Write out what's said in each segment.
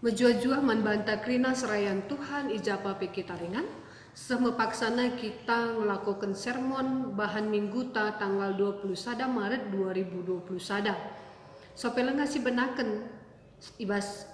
Menjua-jua membantah krina serayan Tuhan ijapa kita ringan. Semepaksana kita melakukan sermon bahan minggu tanggal 21 Maret 2021. Sopela ngasih benaken ibas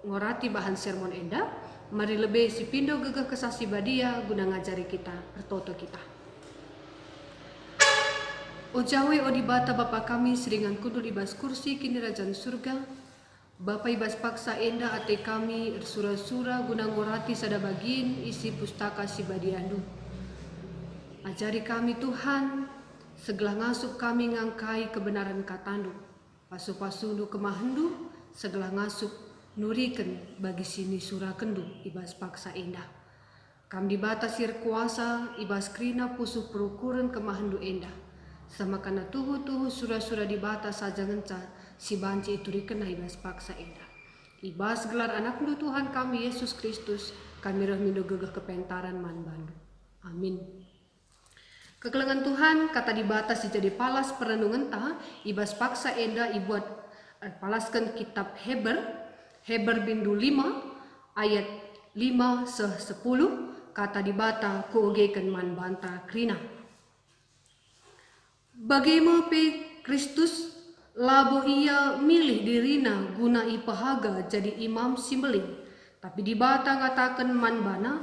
ngorati bahan sermon enda. Mari lebih si pindo gegah kesasi badia guna ngajari kita bertoto kita. Ojawe odibata Bapa kami seringan kudul ibas kursi kini rajan surga. Bapa ibas paksa enda ate kami sura-sura guna ngorati sada bagin isi pustaka si badiandu. Ajari kami Tuhan, segala ngasup kami ngangkai kebenaran katandu. Pasu-pasundu kemahendu, segala ngasup nuriken bagi sini sura kendu ibas paksa enda. Kam dibatasir kuasa ibas krina pusuh perukuran kemahendu enda. Sama kana tuhu-tuhu sura-sura dibatas saja ngenca si banci itu rikena ibas paksa enda. Ibas gelar anak nu Tuhan kami Yesus Kristus, kami rahmindo gegah kepentaran man bandu. Amin. Kekelengan Tuhan kata dibatas jadi palas perenungan ta ibas paksa enda ibuat palaskan kitab Heber bindu 5 ayat 5-10 kata dibata kuogekan man banta krina. Bagaimana Kristus labo ia milih dirina guna ipahaga jadi imam simbeling. Tapi dibata ngatakan man bana,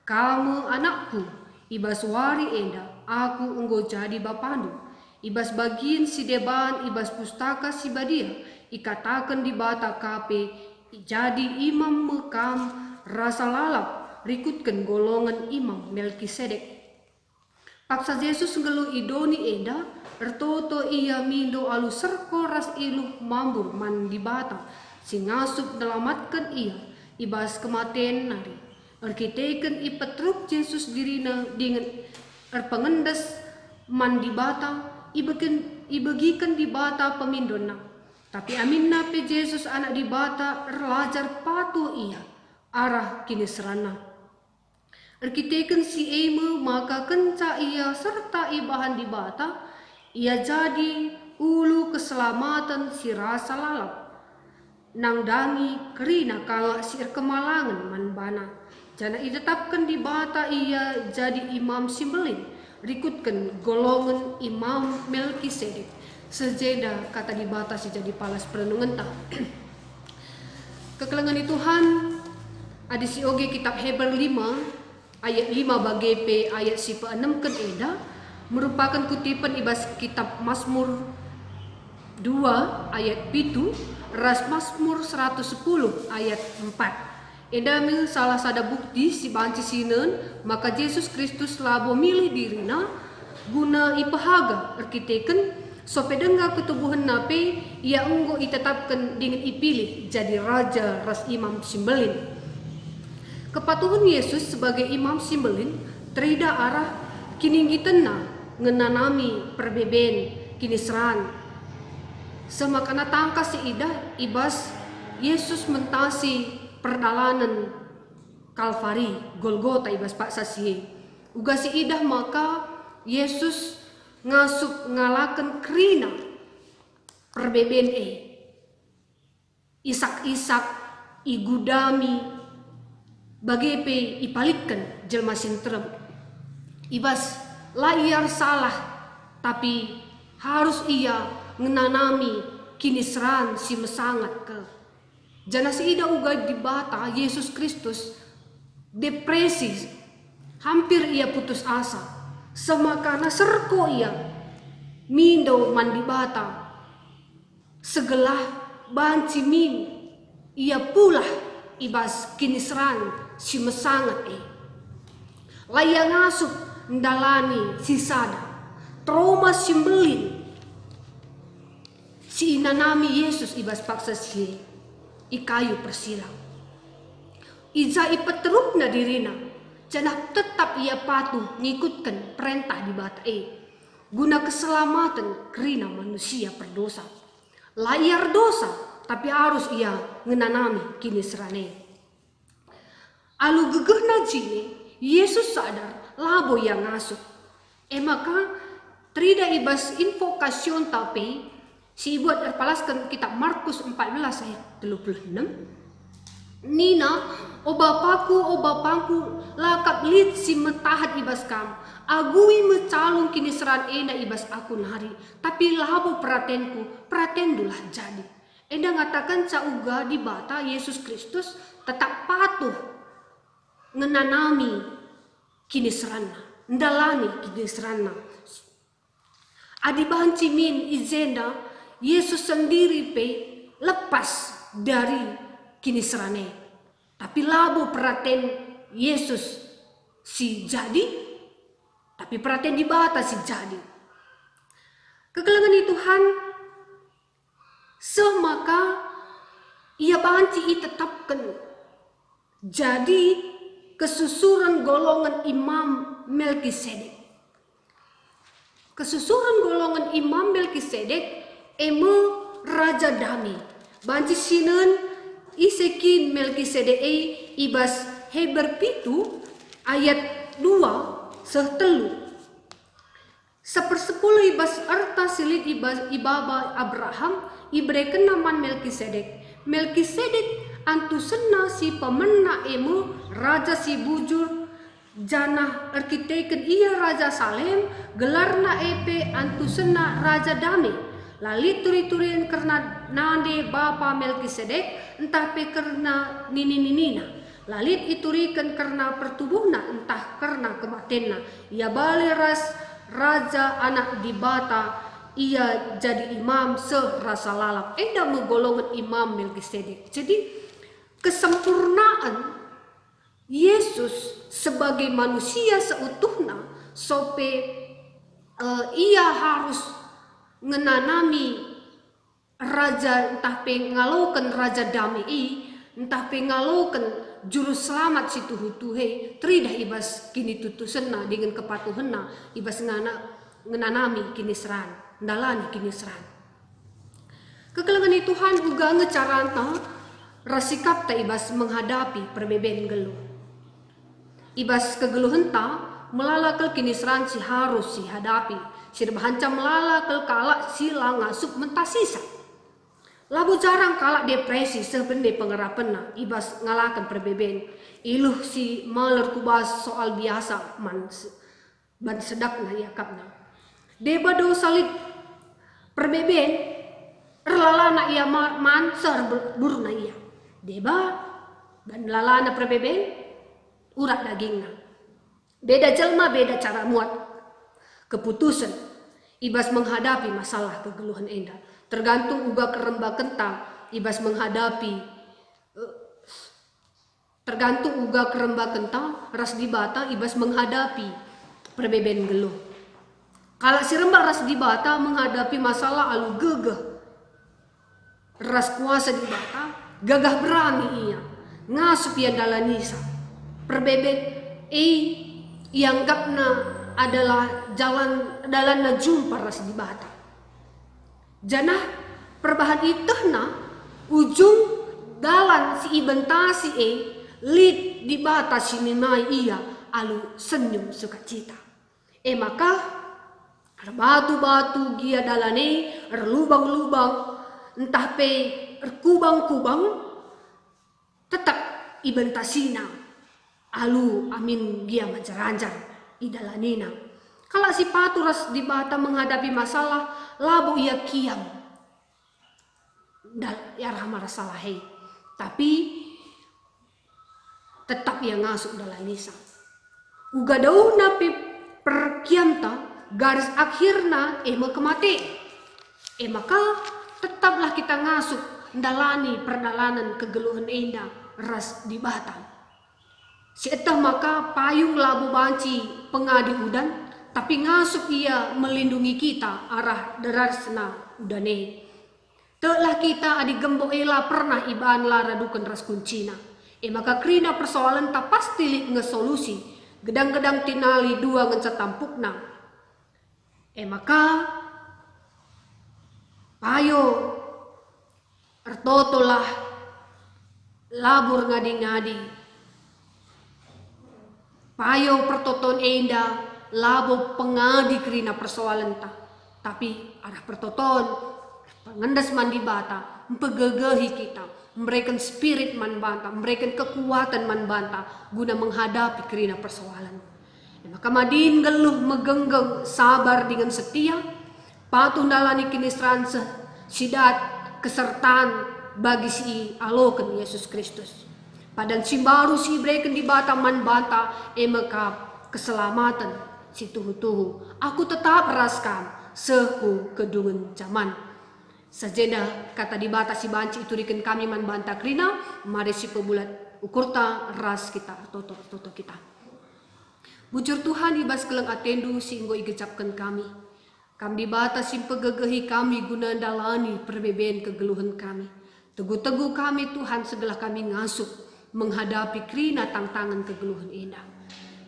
kamu anakku, ibas wari enda, aku enggo jadi bapandu. Ibas bagin si deban, ibas pustaka si badia, ikatakan dibata kape, jadi imam mekam rasa lalap, rikutkan golongan imam Melkisedek. Paksa Yesus ngelu idoni enda, ertoto ia mindo alu serko ras iluh mambur man dibata, si ngasup dalamatkan ia, ibas kematian nari. Erkiteken ipetruk Yesus dirina dengan erpengendes man dibata, ibagikan dibata pemindona. Tapi aminna pe Yesus anak dibata erlajar patuh ia, arah kini serana. Erkiteken si eme maka kenca ia serta ibahan dibata, ia jadi ulu keselamatan si rasa lalap. Nang dangi kerina kala si kemalangan manbana. Jana itetapkan dibata ia jadi imam simbelin, rikutkan golongan imam Melkisedek. Sejeda kata dibata si jadi palas perenungan ta. Kekelengan Tuhan ada si oge kitab Heber 5 ayat 5 bagepe ayat si pe-6 ken eda merupakan kutipan ibas kitab Mazmur 2 ayat 7 ras Mazmur 110 ayat 4. Eda mil salah sada bukti si banci sinen maka Yesus Kristus labo milih dirina guna ipahaga erkiteken sope dengga ketubuhan nape ia enggo itetapkan dengan ipilih jadi raja ras imam simbelin. Kepatuhan Yesus sebagai imam simbelin terida arah kini gitena ngenanami perbeben kini seran. Semakana tangka si ida ibas Yesus mentasi perdalanan Kalvari Golgota ibas pak sasie. Uga si idah maka Yesus ngasup ngalakan krina perbeben isak-isak igudami bagepe ipalitkan jelma sintrem ibas layar salah tapi harus ia ngenanami kini seran si mesangat ke jana si ida uga dibata Yesus Kristus depresi hampir ia putus asa semakana serko ia mindo mandibata segelah banci min ia pulah ibas kini seran si mesangat layang ngasup ndalani si sada trauma simbelin si inanami Yesus ibas paksa si ikayu persilang iza ipeteruk na dirina janah tetap ia patuh ngikutkan perintah dibata guna keselamatan kerina manusia berdosa layar dosa tapi harus ia ngenanami kini serane. Alu gegeh najine Yesus sadar labo yang ngasup. Maka trida ibas invokasion tapi si buat erpalaskan kitab Markus 14 ayat 36. Nina, o bapangku, lakap lit si metahat ibas kam. Agui mecalung kini seran enda ibas aku nari. Tapi labo pratendulah jadi. Enda ngatakan cauga di bata Yesus Kristus tetap patuh ngenanami kini serana. Ndalani kini serana. Adibahan cimin izenda Yesus sendiri pe lepas dari kini serane. Tapi labo perhatian Yesus si jadi, tapi perhatian di bata si jadi. Kegelangan itu Tuhan, semaka ia banci tetapkan jadi kesusuran golongan Imam Melkisedek. Kesusuran golongan Imam Melkisedek eme Raja Dami. Banci sinan iseki Melkisedek ibas Heber pitu ayat 2 sehtelu. 1/10 ibas arta silit ibaba Abraham ibreken naman Melkisedek. Melkisedek antusena si pemena emu raja si bujur janah arkiteken ia Raja Salem gelarna EP antusena Raja Dame. Lalit turi-turian karena nande bapa Melkisedek entah pe karena nini-ninina. Lalit iturikan karena pertubuhna entah karena kematenna. Ia balik raja anak di bata ia jadi imam serasa lalap. Enda menggolongan imam Melkisedek. Jadi kesempurnaan Yesus sebagai manusia seutuhnya sope ia harus menanami raja entah pengalaukan Raja Damai entah pengalaukan juru selamat si tuhe tridah ibas kini tutusena dengan kepatuhenna ibas ngenanami kini seran ndalani kini seran. Kekelengan Tuhan juga ngecaranta rasikap ta ibas menghadapi perbeben geluh. Ibas kegeluhan ta melalakal kini seran si harus si hadapi. Si bahanca melalakal kalak sila ngasup mentasisa. Labu jarang kalak depresi sebende pengerapena ibas ngalakan perbeben. Iluh si maler kubas soal biasa ban sedakna yakapna. Deba do salit perbeben erlalana ia man ser burna ia. Deba dan lalana perbeben urat dagingna. Beda jelma beda cara muat keputusan ibas menghadapi masalah kegeluhan enda. Tergantung uga keremba kentang ibas menghadapi tergantung uga keremba kentang ras di bata ibas menghadapi perbeben geluh. Kalau si rembak ras di bata menghadapi masalah alu gegeh ras kuasa di bata gagah berani ia ngasup ia dalanisa perbeben yang gapna adalah dalan na jumpa ras di bata. Janah perbahan itehna ujung dalan si ibentasi lid di bata sinimai ia alu senyum sukacita. Maka batu-batu gia dalane lubang-lubang entah pe kubang-kubang tetap ibentasina alu amin gia mancar-ancar idalanina. Kalau si paturas di bata menghadapi masalah labu ia kiam ya rahmah salahi tapi tetap ia ngasuk dalam nisa uga dauna pe perkiamta garis akhirna kemati maka tetaplah kita ngasuk ndalani perdalanan kegeluhan enda ras di bata. Seetah maka payung labu banci pengadi udan, tapi ngasup ia melindungi kita arah derasna udane. Telah kita adi gembo ela pernah ibaan lara dukan ras kuncina. Maka krina persoalan tak pasti lit ngesolusi. Gedang-gedang tinali dua ngecetampukna. Maka payo ertotolah labur ngadi-ngadi. Payo pertoton enda labo pengadi kerina persoalan ta. Tapi arah pertoton pengendas mandi bata mempegegehi kita memberikan spirit man banta, memberikan kekuatan man banta guna menghadapi kerina persoalan. Maka madin geluh megenggeng sabar dengan setia, patuh dalani kinisran sidat kesertaan bagi si aloken Yesus Kristus. Padan si baru si berikan di bata man banta emekap keselamatan si tuhu-tuhu. Aku tetap raskam seku kedungan zaman. Sajeda kata di bata si banci itu riken kami man banta krina, mari si pebulat ukurta ras kita toto kita. Bujur Tuhan ibas keleng atendu singgo igecapkan kami. Kami dibatas pegegehi kami guna dalani perbeben kegeluhan kami. Teguh-teguh kami Tuhan segala kami ngasup menghadapi krina tantangan kegeluhan indah.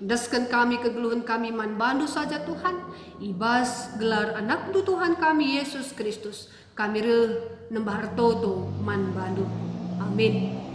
Daskan kami kegeluhan kami man bandu saja Tuhan. Ibas gelar anak du Tuhan kami Yesus Kristus. Kami nembah toto man bandu. Amin.